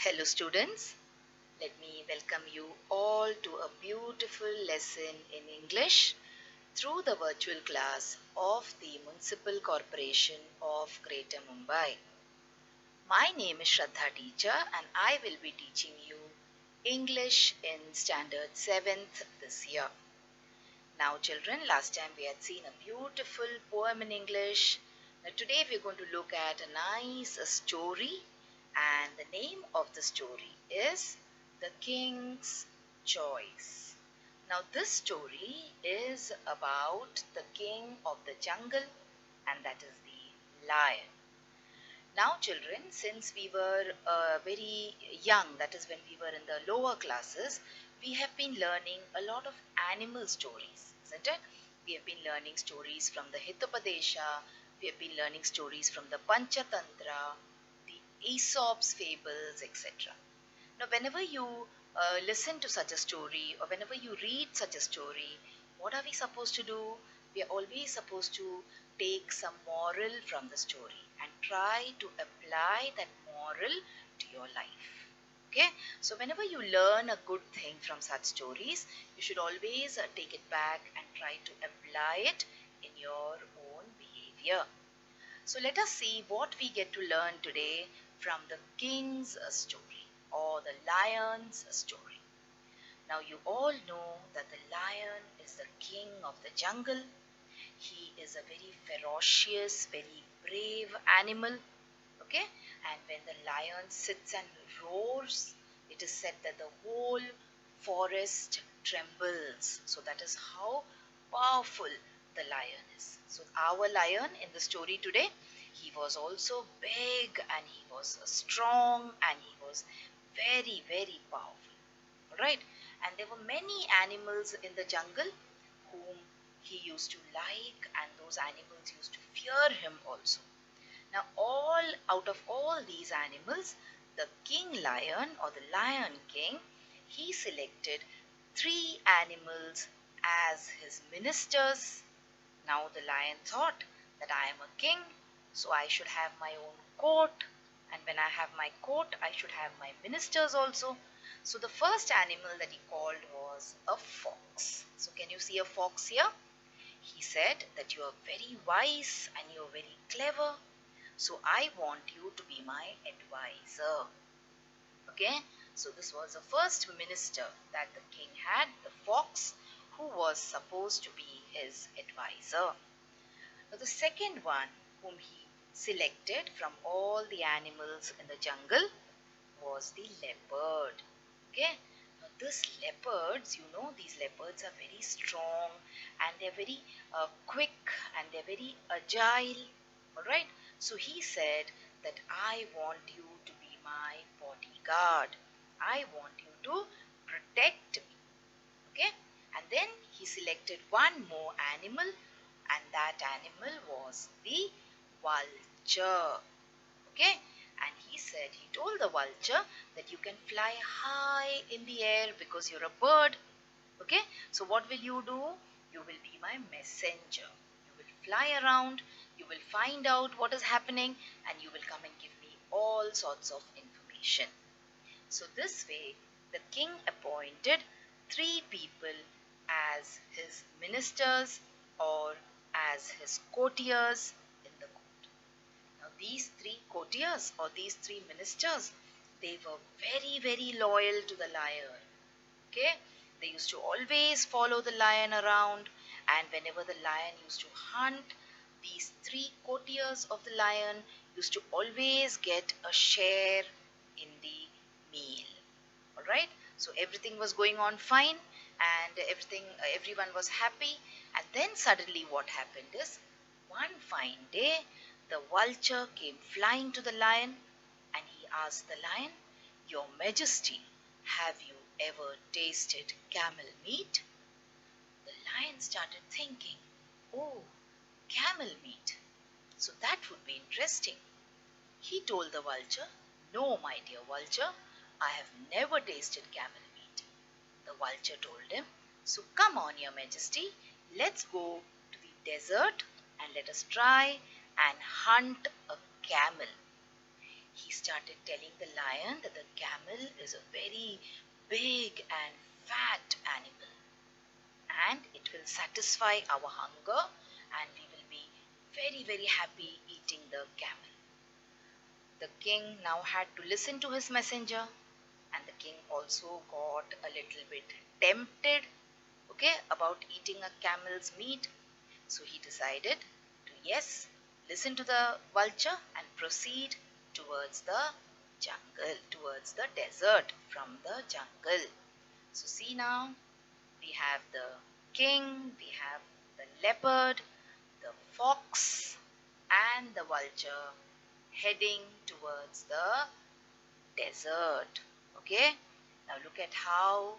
Hello students, let me welcome you all to a beautiful lesson in English through the virtual class of the Municipal Corporation of Greater Mumbai. My name is Shraddha Teacher and I will be teaching you English in Standard 7th this year. Now children, last time we had seen a beautiful poem in English. Now today we are going to look at a nice story, and the name of the story is The King's Choice. Now this story is about the king of the jungle, and that is the lion. Now children, since we were very young, that is when we were in the lower classes, we have been learning a lot of animal stories, isn't it? We have been learning stories from the Hitopadesha, we have been learning stories from the Panchatantra, the Aesop's fables, etc. Now whenever you listen to such a story or whenever you read such a story, what are we supposed to do? We are always supposed to take some moral from the story and try to apply that moral to your life. Okay, so whenever you learn a good thing from such stories, you should always take it back and try to apply it in your own behavior. So let us see what we get to learn today from the king's story or the lion's story. Now you all know that the lion is the king of the jungle. He is a very ferocious, very brave animal. Okay, and when the lion sits and roars, it is said that the whole forest trembles. So that is how powerful the lion is. So our lion in the story today, he was also big and he was strong and he was very, very powerful. Alright, and there were many animals in the jungle whom he used to like, and those animals used to fear him also. Now out of all these animals, the king lion or the lion king, he selected 3 animals as his ministers. Now the lion thought that I am a king, so I should have my own court, and when I have my court, I should have my ministers also. So the first animal that he called was a fox. So can you see a fox here? He said that you are very wise and you are very clever, so I want you to be my advisor. Okay, so this was the first minister that the king had, the fox, who was supposed to be his advisor. Now the second one whom he selected from all the animals in the jungle was the leopard. Okay, now these leopards, these leopards are very strong and they're very quick and they're very agile. Alright, so he said that I want you to be my bodyguard. I want you to protect me. Okay, and then he selected one more animal, and that animal was the vulture. Okay, and he told the vulture that you can fly high in the air because you're a bird. Okay, so what will you do? You will be my messenger. You will fly around, you will find out what is happening, and you will come and give me all sorts of information. So this way the king appointed 3 people as his ministers or as his courtiers in the court. Now these 3 courtiers or these 3 ministers, they were very, very loyal to the lion. Okay, they used to always follow the lion around, and whenever the lion used to hunt, these 3 courtiers of the lion used to always get a share in the meal. Alright, so everything was going on fine and everyone was happy, and then suddenly what happened is, one fine day the vulture came flying to the lion and he asked the lion, "Your Majesty, have you ever tasted camel meat?" The lion started thinking, "Oh, camel meat. So that would be interesting." He told the vulture, "No, my dear vulture, I have never tasted camel meat." The vulture told him, "So come on, your Majesty, let's go to the desert and let us try and hunt a camel." he started telling the lion that the camel is a very big and fat animal, and it will satisfy our hunger, and we will be very, very happy eating the camel. The king now had to listen to his messenger, and the king also got a little bit tempted, okay, about eating a camel's meat. So he decided to, yes, listen to the vulture and proceed towards the jungle, towards the desert from the jungle. So see now, we have the king, we have the leopard, the fox, and the vulture heading towards the desert. Okay, now look at how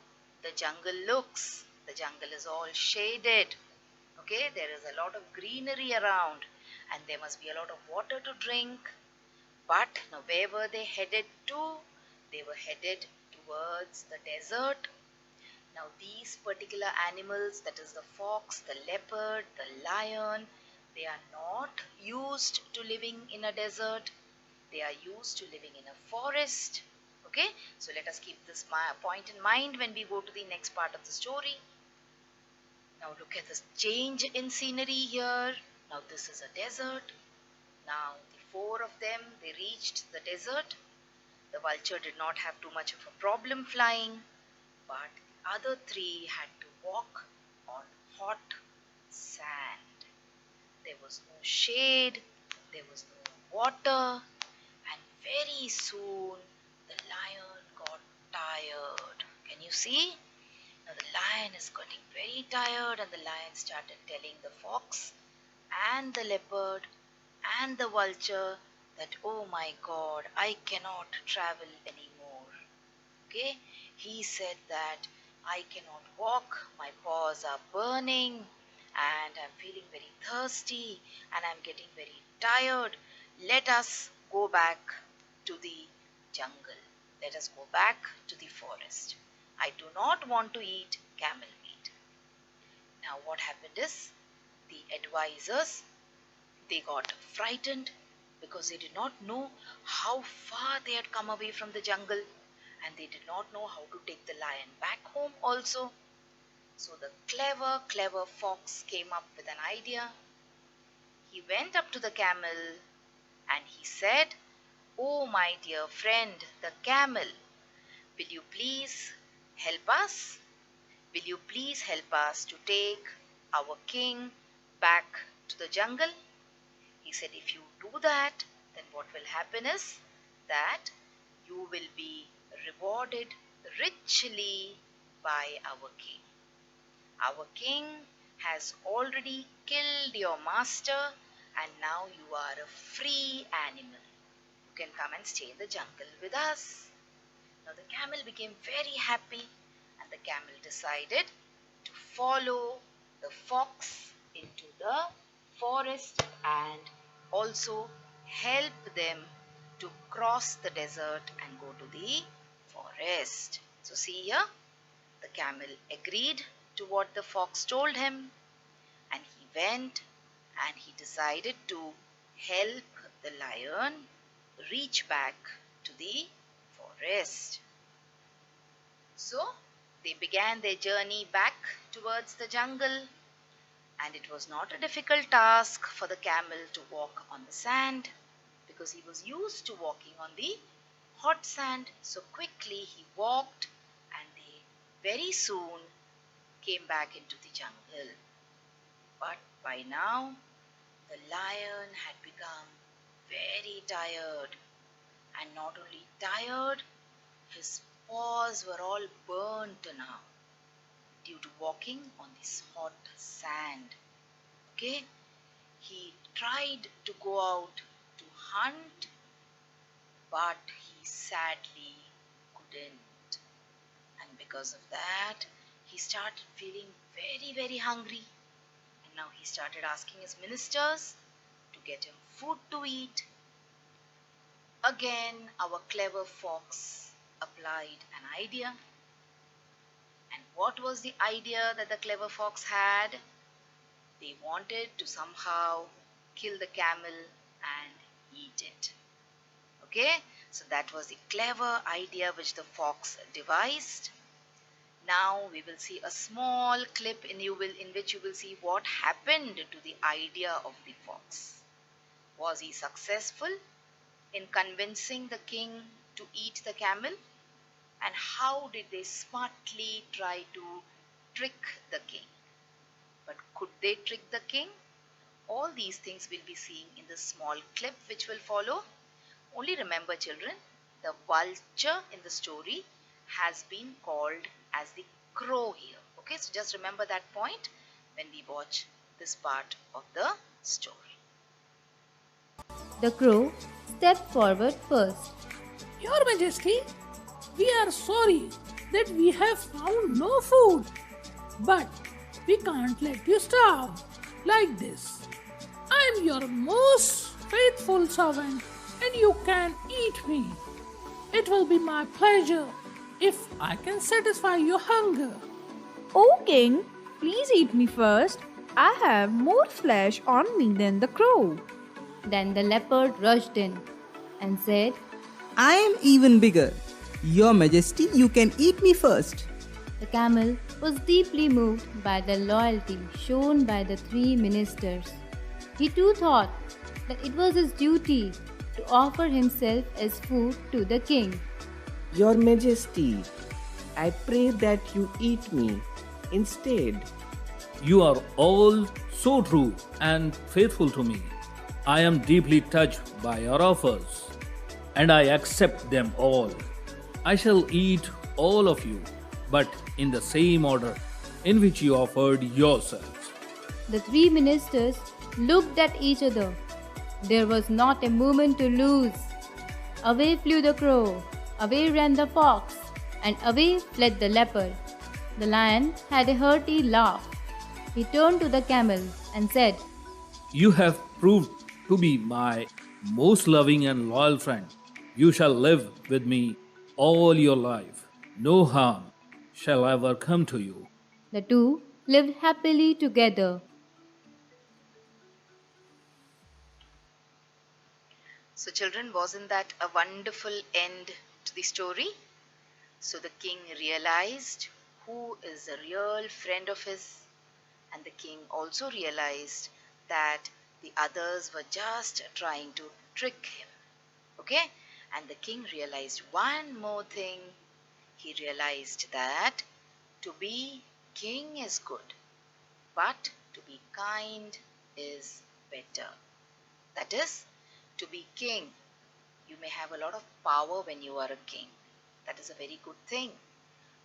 the jungle looks. The jungle is all shaded. Okay, there is a lot of greenery around, and there must be a lot of water to drink. But now, where were they headed to? They were headed towards the desert. Now, these particular animals, that is the fox, the leopard, the lion, they are not used to living in a desert. They are used to living in a forest. Okay, so let us keep this point in mind when we go to the next part of the story. Now look at this change in scenery here. Now this is a desert. Now the four of them, they reached the desert. The vulture did not have too much of a problem flying, but the other three had to walk on hot sand. There was no shade, there was no water, and very soon the lion got tired. Can you see? Now the lion is getting very tired, and the lion started telling the fox and the leopard and the vulture that, oh my God, I cannot travel anymore. Okay, he said that I cannot walk, my paws are burning, and I'm feeling very thirsty, and I'm getting very tired. Let us go back to the jungle. Let us go back to the forest. I do not want to eat camel meat. Now what happened is, the advisors, they got frightened because they did not know how far they had come away from the jungle, and they did not know how to take the lion back home also. So the clever, clever fox came up with an idea. He went up to the camel and he said, "Oh, my dear friend, the camel, will you please help us? Will you please help us to take our king back to the jungle?" He said, "If you do that, then what will happen is that you will be rewarded richly by our king. Our king has already killed your master, and now you are a free animal. You can come and stay in the jungle with us." Now the camel became very happy, and the camel decided to follow the fox into the forest and also help them to cross the desert and go to the forest. So see here, the camel agreed to what the fox told him, and he went and he decided to help the lion reach back to the forest. So they began their journey back towards the jungle, and it was not a difficult task for the camel to walk on the sand because he was used to walking on the hot sand. So quickly he walked, and they very soon came back into the jungle. But by now the lion had become very tired, and not only tired, his paws were all burnt now due to walking on this hot sand. Okay, he tried to go out to hunt, but he sadly couldn't. And because of that, he started feeling very, very hungry. And now he started asking his ministers to get him food to eat. Again, our clever fox applied an idea. And what was the idea that the clever fox had? They wanted to somehow kill the camel and eat it. Okay, so that was the clever idea which the fox devised. Now we will see a small clip in which you will see what happened to the idea of the fox. Was he successful in convincing the king to eat the camel? And how did they smartly try to trick the king? But could they trick the king? All these things we'll be seeing in the small clip which will follow. Only remember, children, the vulture in the story has been called as the crow here. Okay, so just remember that point when we watch this part of the story. The crow stepped forward first. Your Majesty, we are sorry that we have found no food, but we can't let you starve like this. I am your most faithful servant and you can eat me. It will be my pleasure if I can satisfy your hunger. O king, please eat me first. I have more flesh on me than the crow. Then the leopard rushed in and said, I am even bigger. Your Majesty, you can eat me first. the camel was deeply moved by the loyalty shown by the three ministers. He too thought that it was his duty to offer himself as food to the king. Your Majesty, I pray that you eat me instead. You are all so true and faithful to me. I am deeply touched by your offers, and I accept them all. I shall eat all of you, but in the same order in which you offered yourselves. The three ministers looked at each other. There was not a moment to lose. Away flew the crow, away ran the fox, and away fled the leopard. The lion had a hearty laugh. He turned to the camel and said, You have proved to be my most loving and loyal friend. You shall live with me all your life. No harm shall ever come to you. The two lived happily together. So, children, wasn't that a wonderful end to the story? So, the king realized who is a real friend of his, and the king also realized that the others were just trying to trick him. Okay? And the king realized one more thing. He realized that to be king is good, but to be kind is better. That is, to be king, you may have a lot of power when you are a king. That is a very good thing.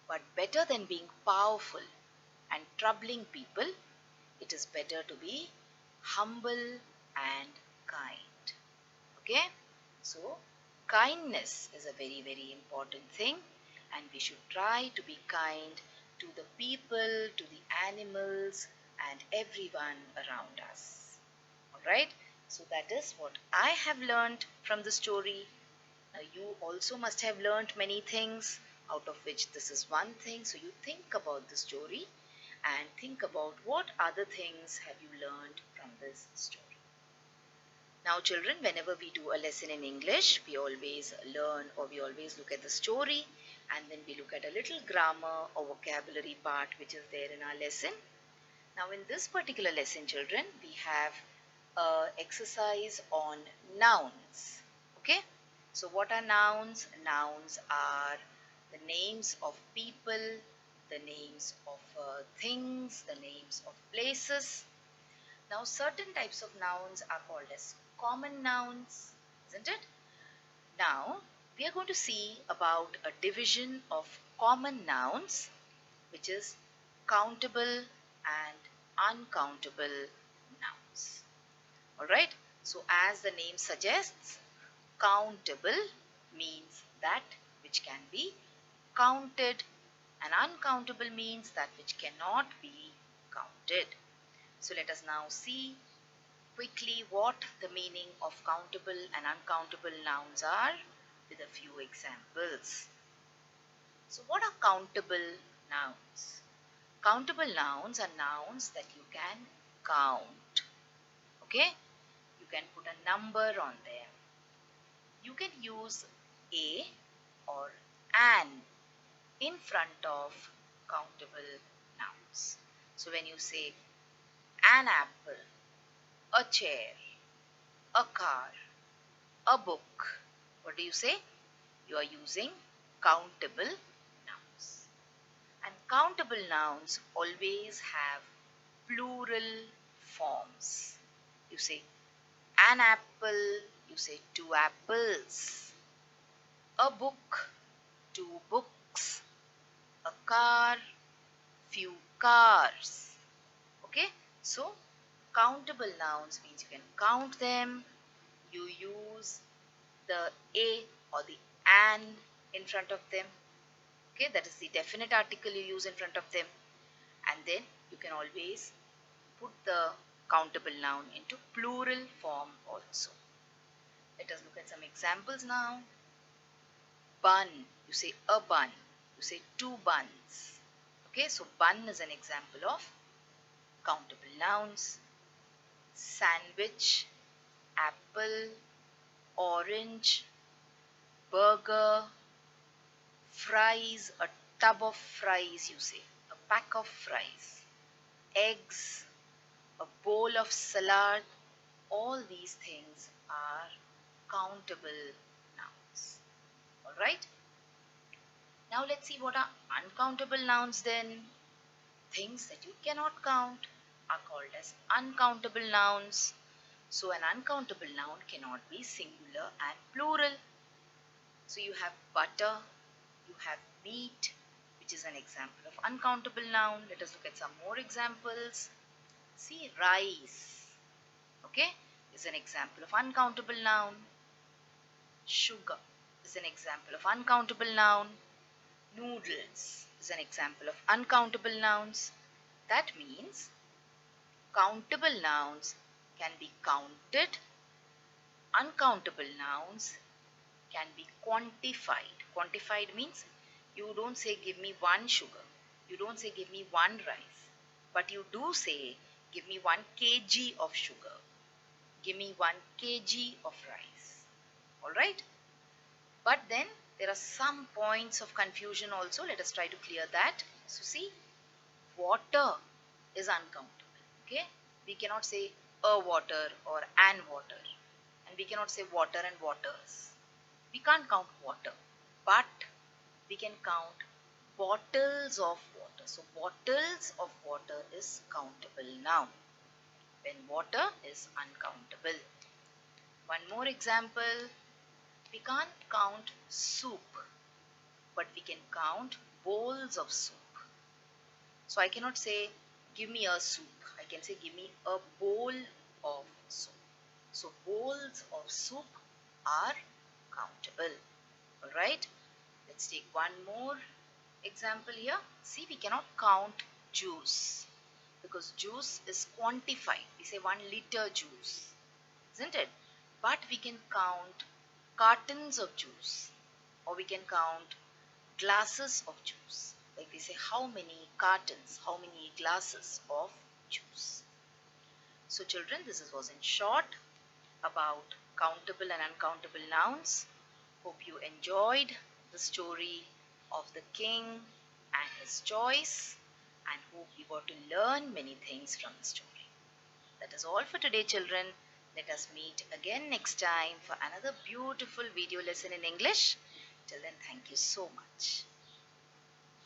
But better than being powerful and troubling people, it is better to be humble and kind. Okay? So, kindness is a very, very important thing, and we should try to be kind to the people, to the animals, and everyone around us. Alright? So, that is what I have learned from the story. Now, you also must have learned many things, out of which this is one thing. So, you think about the story and think about what other things have you learned from this story. Now, children, whenever we do a lesson in English, we always learn or we always look at the story, and then we look at a little grammar or vocabulary part which is there in our lesson. Now, in this particular lesson, children, we have an exercise on nouns. Okay? So, what are nouns? Nouns are the names of people, the names of things, the names of places. Now, certain types of nouns are called as common nouns, isn't it? Now, we are going to see about a division of common nouns, which is countable and uncountable nouns. Alright, so as the name suggests, countable means that which can be counted, and uncountable means that which cannot be counted. So let us now see quickly what the meaning of countable and uncountable nouns are with a few examples. So what are countable nouns? Countable nouns are nouns that you can count. Okay? You can put a number on them. you can use a or an in front of countable nouns. So when you say an apple, a chair, a car, a book, what do you say? You are using countable nouns. And countable nouns always have plural forms. You say an apple, you say two apples, a book, two books, a car, few cars. Okay, so countable nouns means you can count them. You use the a or the an in front of them. Okay, that is the definite article you use in front of them. And then you can always put the countable noun into plural form also. Let us look at some examples now. Bun, you say a bun, you say two buns. Okay, so bun is an example of countable nouns. Sandwich, apple, orange, burger, fries, a tub of fries, you say, a pack of fries, eggs, a bowl of salad. All these things are countable nouns. Alright? Now let's see what are uncountable nouns then. Things that you cannot count are called as uncountable nouns. So an uncountable noun cannot be singular and plural. So you have butter, you have meat, which is an example of uncountable noun. Let us look at some more examples. See, rice, okay, is an example of uncountable noun. Sugar is an example of uncountable noun. Noodles is an example of uncountable nouns. That means countable nouns can be counted. Uncountable nouns can be quantified. Quantified means you don't say give me one sugar. You don't say give me one rice. But you do say give me 1 kg of sugar. Give me 1 kg of rice. Alright? But then there are some points of confusion also. Let us try to clear that. So see, water is uncountable. Okay? We cannot say a water or an water. And we cannot say water and waters. We can't count water. But we can count bottles of water. So bottles of water is countable noun. When water is uncountable. One more example. We can't count soup, but we can count bowls of soup. So I cannot say give me a soup. I can say give me a bowl of soup. So bowls of soup are countable. Alright, let's take one more example here. See, we cannot count juice because juice is quantified. We say 1 liter juice, isn't it? But we can count cartons of juice, or we can count glasses of juice. Like we say how many cartons, how many glasses of juice. So children, this was in short about countable and uncountable nouns. Hope you enjoyed the story of the king and his choice, and hope you got to learn many things from the story. That is all for today, children. Let us meet again next time for another beautiful video lesson in English. Till then, thank you so much.